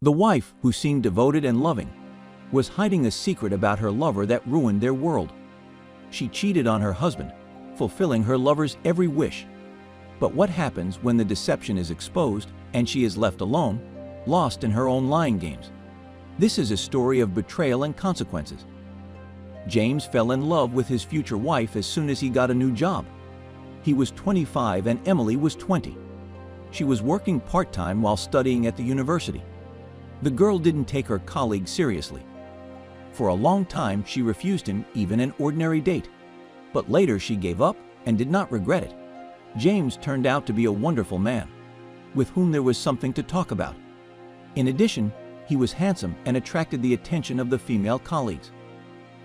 The wife, who seemed devoted and loving, was hiding a secret about her lover that ruined their world. She cheated on her husband, fulfilling her lover's every wish. But what happens when the deception is exposed and she is left alone, lost in her own lying games? This is a story of betrayal and consequences. James fell in love with his future wife as soon as he got a new job. He was 25 and Emily was 20. She was working part-time while studying at the university. The girl didn't take her colleague seriously. For a long time, she refused him even an ordinary date. But later she gave up and did not regret it. James turned out to be a wonderful man, with whom there was something to talk about. In addition, he was handsome and attracted the attention of the female colleagues.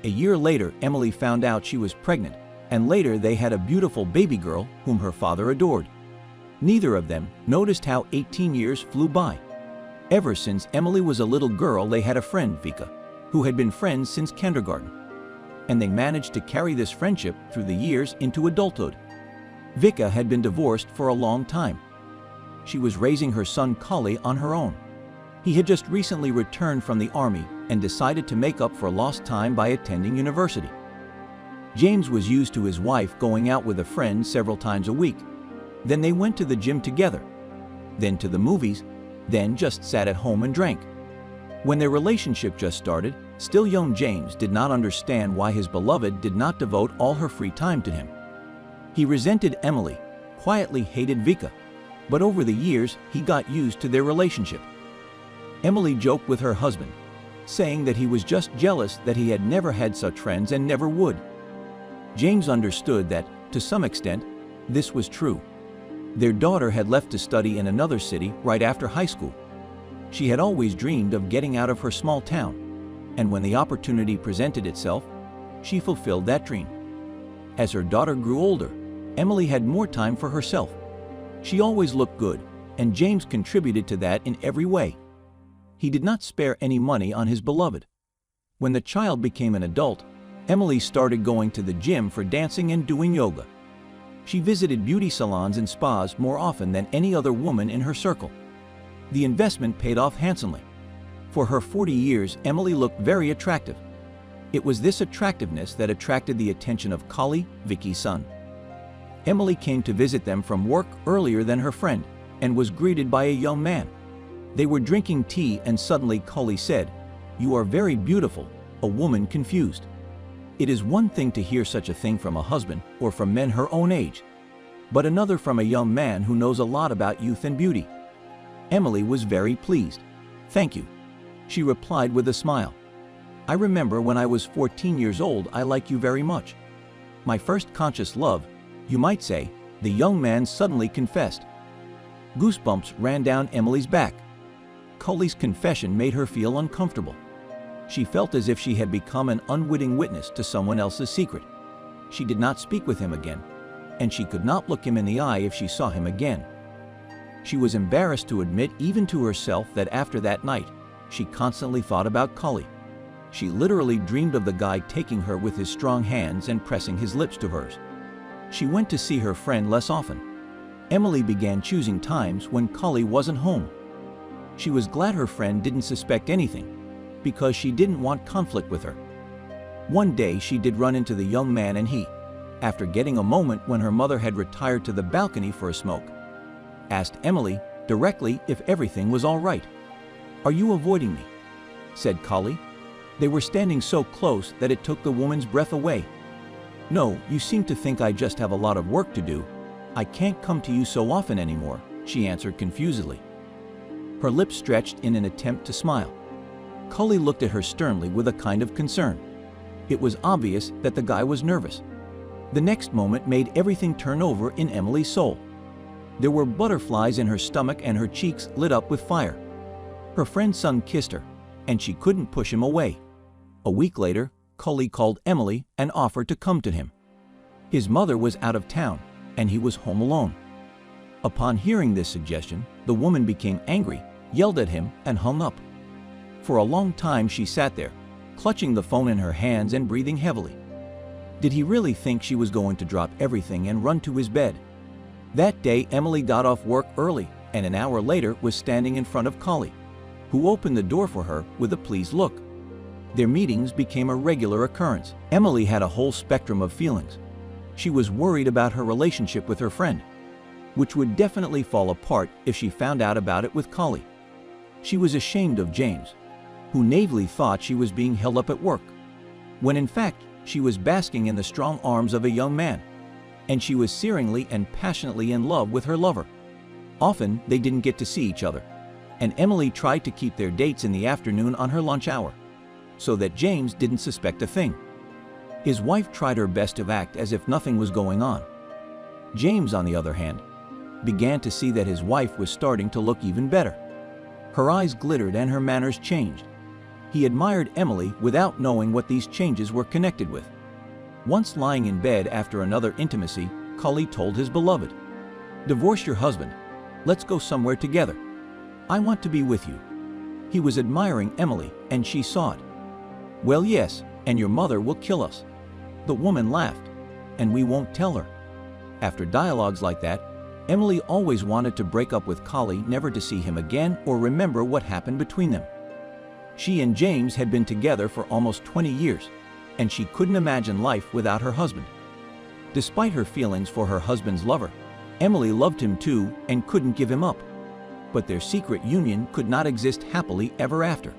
A year later, Emily found out she was pregnant, and later they had a beautiful baby girl whom her father adored. Neither of them noticed how 18 years flew by. Ever since Emily was a little girl, they had a friend, Vika, who had been friends since kindergarten. And they managed to carry this friendship through the years into adulthood. Vika had been divorced for a long time. She was raising her son Collie on her own. He had just recently returned from the army and decided to make up for lost time by attending university. James was used to his wife going out with a friend several times a week. Then they went to the gym together, then to the movies, then just sat at home and drank. When their relationship just started, still young James did not understand why his beloved did not devote all her free time to him. He resented Emily, quietly hated Vika, but over the years he got used to their relationship. Emily joked with her husband, saying that he was just jealous that he had never had such friends and never would. James understood that, to some extent, this was true. Their daughter had left to study in another city right after high school. She had always dreamed of getting out of her small town, and when the opportunity presented itself, she fulfilled that dream. As her daughter grew older, Emily had more time for herself. She always looked good, and James contributed to that in every way. He did not spare any money on his beloved. When the child became an adult, Emily started going to the gym for dancing and doing yoga. She visited beauty salons and spas more often than any other woman in her circle. The investment paid off handsomely. For her 40 years, Emily looked very attractive. It was this attractiveness that attracted the attention of Collie, Vicky's son. Emily came to visit them from work earlier than her friend and was greeted by a young man. They were drinking tea and suddenly Collie said, "You are very beautiful," a woman confused. It is one thing to hear such a thing from a husband or from men her own age, but another from a young man who knows a lot about youth and beauty. Emily was very pleased. "Thank you," she replied with a smile. "I remember when I was 14 years old, I liked you very much. My first conscious love, you might say," the young man suddenly confessed. Goosebumps ran down Emily's back. Collie's confession made her feel uncomfortable. She felt as if she had become an unwitting witness to someone else's secret. She did not speak with him again, and she could not look him in the eye if she saw him again. She was embarrassed to admit even to herself that after that night, she constantly thought about Collie. She literally dreamed of the guy taking her with his strong hands and pressing his lips to hers. She went to see her friend less often. Emily began choosing times when Collie wasn't home. She was glad her friend didn't suspect anything, because she didn't want conflict with her. One day she did run into the young man and he, after getting a moment when her mother had retired to the balcony for a smoke, asked Emily directly if everything was all right. "Are you avoiding me?" said Collie. They were standing so close that it took the woman's breath away. "No, you seem to think I just have a lot of work to do. I can't come to you so often anymore," she answered confusedly. Her lips stretched in an attempt to smile. Collie looked at her sternly with a kind of concern. It was obvious that the guy was nervous. The next moment made everything turn over in Emily's soul. There were butterflies in her stomach and her cheeks lit up with fire. Her friend's son kissed her, and she couldn't push him away. A week later, Collie called Emily and offered to come to him. His mother was out of town, and he was home alone. Upon hearing this suggestion, the woman became angry, yelled at him, and hung up. For a long time she sat there, clutching the phone in her hands and breathing heavily. Did he really think she was going to drop everything and run to his bed? That day Emily got off work early and an hour later was standing in front of Collie, who opened the door for her with a pleased look. Their meetings became a regular occurrence. Emily had a whole spectrum of feelings. She was worried about her relationship with her friend, which would definitely fall apart if she found out about it with Collie. She was ashamed of James, who naively thought she was being held up at work, when in fact she was basking in the strong arms of a young man, and she was searingly and passionately in love with her lover. Often they didn't get to see each other, and Emily tried to keep their dates in the afternoon on her lunch hour, so that James didn't suspect a thing. His wife tried her best to act as if nothing was going on. James, on the other hand, began to see that his wife was starting to look even better. Her eyes glittered and her manners changed. He admired Emily without knowing what these changes were connected with. Once lying in bed after another intimacy, Cully told his beloved, "Divorce your husband. Let's go somewhere together. I want to be with you." He was admiring Emily, and she saw it. "Well, yes, and your mother will kill us." The woman laughed, "And we won't tell her." After dialogues like that, Emily always wanted to break up with Collie, never to see him again or remember what happened between them. She and James had been together for almost 20 years, and she couldn't imagine life without her husband. Despite her feelings for her husband's lover, Emily loved him too and couldn't give him up. But their secret union could not exist happily ever after.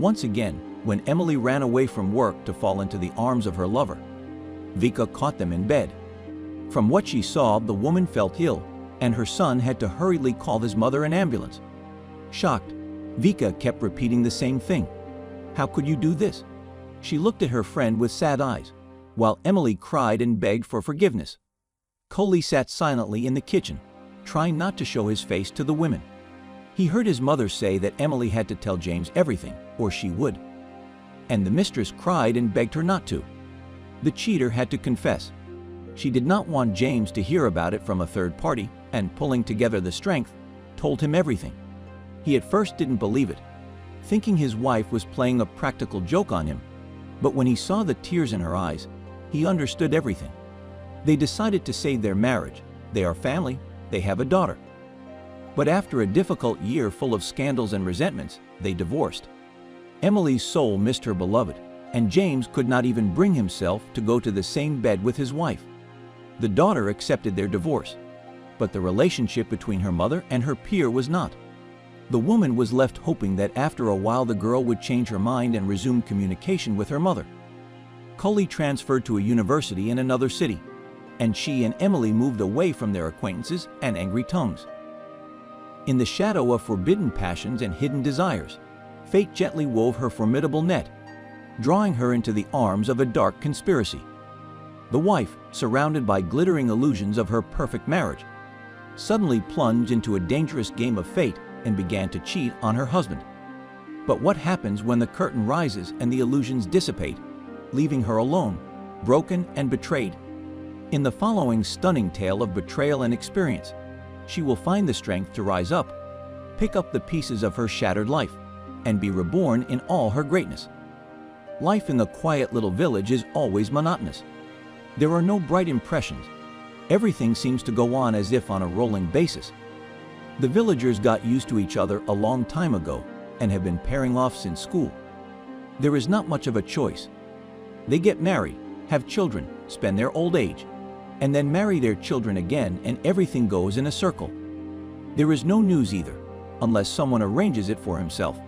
Once again, when Emily ran away from work to fall into the arms of her lover, Vika caught them in bed. From what she saw, the woman felt ill, and her son had to hurriedly call his mother an ambulance. Shocked, Vika kept repeating the same thing. "How could you do this?" She looked at her friend with sad eyes, while Emily cried and begged for forgiveness. Coley sat silently in the kitchen, trying not to show his face to the women. He heard his mother say that Emily had to tell James everything, or she would. And the mistress cried and begged her not to. The cheater had to confess. She did not want James to hear about it from a third party, and pulling together the strength, told him everything. He at first didn't believe it, thinking his wife was playing a practical joke on him. But when he saw the tears in her eyes, he understood everything. They decided to save their marriage. They are family. They have a daughter. But after a difficult year full of scandals and resentments, they divorced. Emily's soul missed her beloved, and James could not even bring himself to go to the same bed with his wife. The daughter accepted their divorce, but the relationship between her mother and her peer was not. The woman was left hoping that after a while the girl would change her mind and resume communication with her mother. Cully transferred to a university in another city, and she and Emily moved away from their acquaintances and angry tongues. In the shadow of forbidden passions and hidden desires, fate gently wove her formidable net, drawing her into the arms of a dark conspiracy. The wife, surrounded by glittering illusions of her perfect marriage, suddenly plunged into a dangerous game of fate and began to cheat on her husband. But what happens when the curtain rises and the illusions dissipate, leaving her alone, broken and betrayed? In the following stunning tale of betrayal and experience, she will find the strength to rise up, pick up the pieces of her shattered life, and be reborn in all her greatness. Life in the quiet little village is always monotonous. There are no bright impressions. Everything seems to go on as if on a rolling basis. The villagers got used to each other a long time ago and have been pairing off since school. There is not much of a choice. They get married, have children, spend their old age, and then marry their children again, and everything goes in a circle. There is no news either, unless someone arranges it for himself.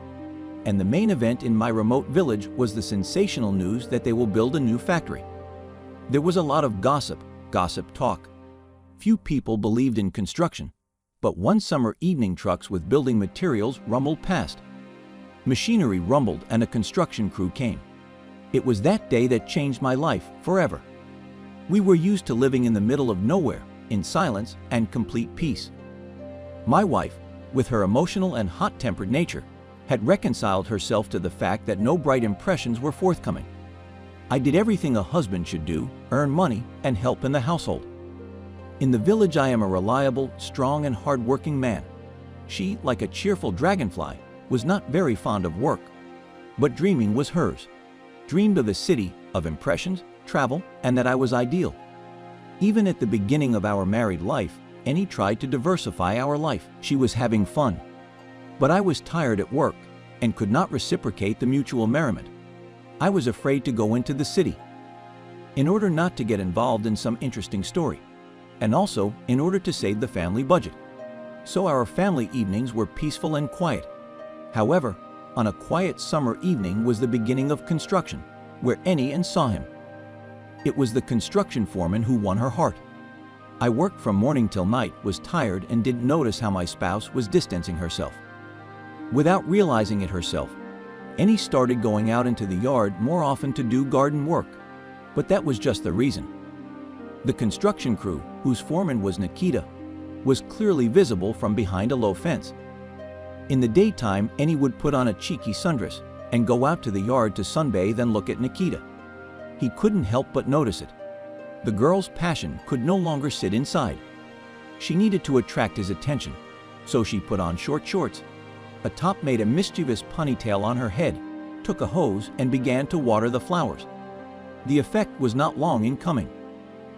And the main event in my remote village was the sensational news that they will build a new factory. There was a lot of gossip talk. Few people believed in construction, but one summer evening trucks with building materials rumbled past. Machinery rumbled and a construction crew came. It was that day that changed my life forever. We were used to living in the middle of nowhere, in silence and complete peace. My wife, with her emotional and hot-tempered nature, had reconciled herself to the fact that no bright impressions were forthcoming. I did everything a husband should do, earn money, and help in the household. In the village I am a reliable, strong, and hard-working man. She, like a cheerful dragonfly, was not very fond of work, but dreaming was hers. Dreamed of the city, of impressions, travel, and that I was ideal. Even at the beginning of our married life, Annie tried to diversify our life. She was having fun. But I was tired at work and could not reciprocate the mutual merriment. I was afraid to go into the city, in order not to get involved in some interesting story, and also in order to save the family budget. So our family evenings were peaceful and quiet. However, on a quiet summer evening was the beginning of construction, where Annie saw him. It was the construction foreman who won her heart. I worked from morning till night, was tired, and didn't notice how my spouse was distancing herself. Without realizing it herself, Annie started going out into the yard more often to do garden work, but that was just the reason. The construction crew, whose foreman was Nikita, was clearly visible from behind a low fence. In the daytime, Annie would put on a cheeky sundress and go out to the yard to sunbathe and look at Nikita. He couldn't help but notice it. The girl's passion could no longer sit inside. She needed to attract his attention, so she put on short shorts, a top made a mischievous ponytail on her head, took a hose and began to water the flowers. The effect was not long in coming.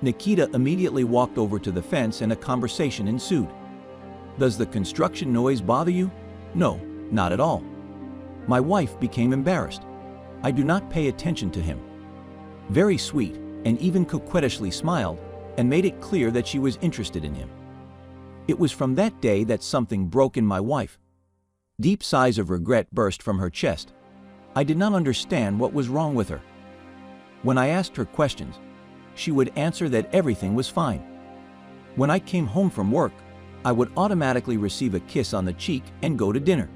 Nikita immediately walked over to the fence and a conversation ensued. "Does the construction noise bother you?" "No, not at all." My wife became embarrassed. "I do not pay attention to him." Very sweet, and even coquettishly smiled and made it clear that she was interested in him. It was from that day that something broke in my wife. Deep sighs of regret burst from her chest. I did not understand what was wrong with her. When I asked her questions, she would answer that everything was fine. When I came home from work, I would automatically receive a kiss on the cheek and go to dinner.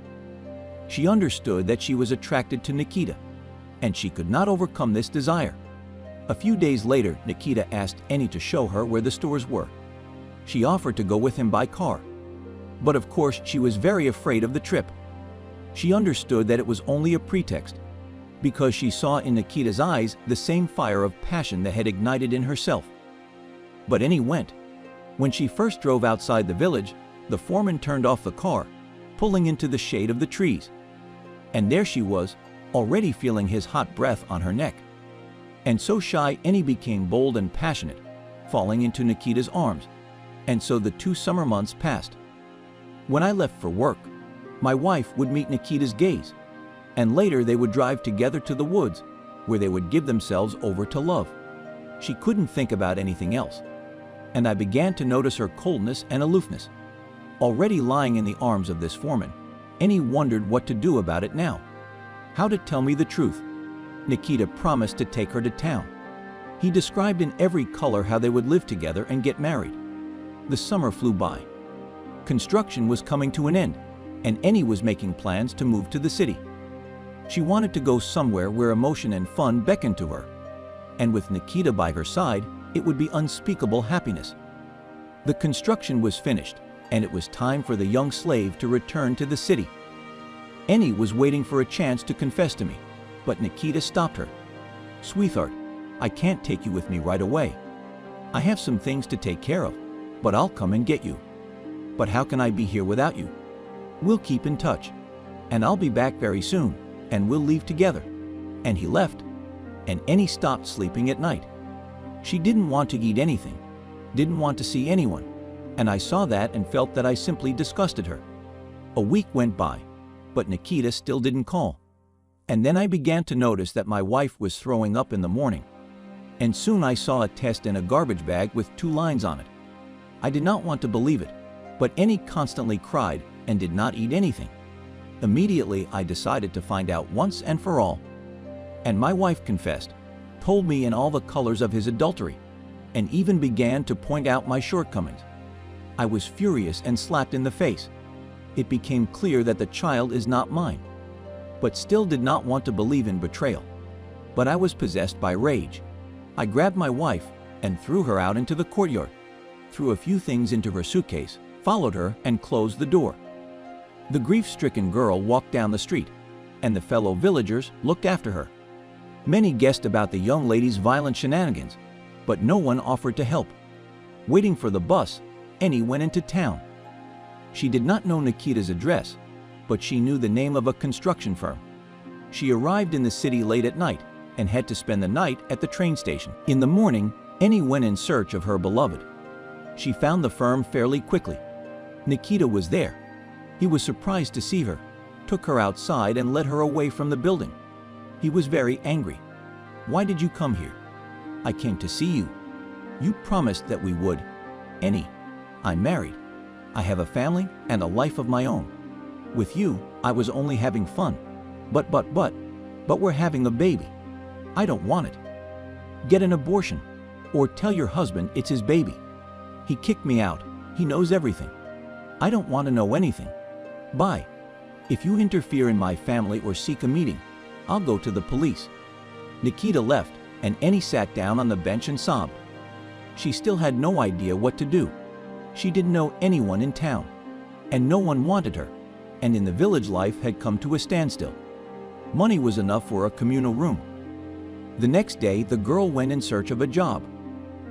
She understood that she was attracted to Nikita, and she could not overcome this desire. A few days later, Nikita asked Annie to show her where the stores were. She offered to go with him by car, but of course she was very afraid of the trip. She understood that it was only a pretext, because she saw in Nikita's eyes the same fire of passion that had ignited in herself. But Annie went. When she first drove outside the village, the foreman turned off the car, pulling into the shade of the trees. And there she was, already feeling his hot breath on her neck. And so shy, Annie became bold and passionate, falling into Nikita's arms. And so the 2 summer months passed. When I left for work, my wife would meet Nikita's gaze, and later they would drive together to the woods, where they would give themselves over to love. She couldn't think about anything else, and I began to notice her coldness and aloofness. Already lying in the arms of this foreman, Annie wondered what to do about it now. How to tell me the truth. Nikita promised to take her to town. He described in every color how they would live together and get married. The summer flew by. Construction was coming to an end, and Annie was making plans to move to the city. She wanted to go somewhere where emotion and fun beckoned to her, and with Nikita by her side, it would be unspeakable happiness. The construction was finished, and it was time for the young slave to return to the city. Annie was waiting for a chance to confess to me, but Nikita stopped her. "Sweetheart, I can't take you with me right away. I have some things to take care of, but I'll come and get you." "But how can I be here without you?" "We'll keep in touch, and I'll be back very soon, and we'll leave together." And he left, and Annie stopped sleeping at night. She didn't want to eat anything, didn't want to see anyone, and I saw that and felt that I simply disgusted her. A week went by, but Nikita still didn't call. And then I began to notice that my wife was throwing up in the morning, and soon I saw a test in a garbage bag with 2 lines on it. I did not want to believe it, but Annie constantly cried and did not eat anything. Immediately, I decided to find out once and for all. And my wife confessed, told me in all the colors of his adultery, and even began to point out my shortcomings. I was furious and slapped in the face. It became clear that the child is not mine, but still did not want to believe in betrayal. But I was possessed by rage. I grabbed my wife and threw her out into the courtyard, threw a few things into her suitcase, followed her, and closed the door. The grief-stricken girl walked down the street, and the fellow villagers looked after her. Many guessed about the young lady's violent shenanigans, but no one offered to help. Waiting for the bus, Annie went into town. She did not know Nikita's address, but she knew the name of a construction firm. She arrived in the city late at night and had to spend the night at the train station. In the morning, Annie went in search of her beloved. She found the firm fairly quickly. Nikita was there. He was surprised to see her, took her outside and led her away from the building. He was very angry. "Why did you come here?" "I came to see you. You promised that we would." "Annie, I'm married. I have a family and a life of my own. With you, I was only having fun. But we're having a baby. I don't want it. Get an abortion, or tell your husband it's his baby. He kicked me out. He knows everything. I don't want to know anything. Bye. If you interfere in my family or seek a meeting, I'll go to the police." Nikita left, and Annie sat down on the bench and sobbed. She still had no idea what to do. She didn't know anyone in town, and no one wanted her, and in the village life had come to a standstill. Money was enough for a communal room. The next day, the girl went in search of a job.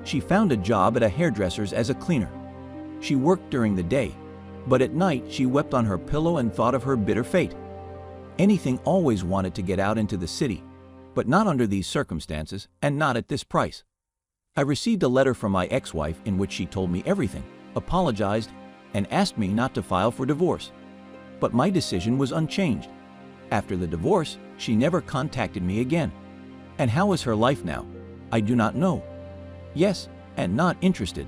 She found a job at a hairdresser's as a cleaner. She worked during the day, but at night she wept on her pillow and thought of her bitter fate. Anything always wanted to get out into the city, but not under these circumstances and not at this price. I received a letter from my ex-wife in which she told me everything, apologized, and asked me not to file for divorce. But my decision was unchanged. After the divorce, she never contacted me again. And how is her life now? I do not know. Yes, and not interested.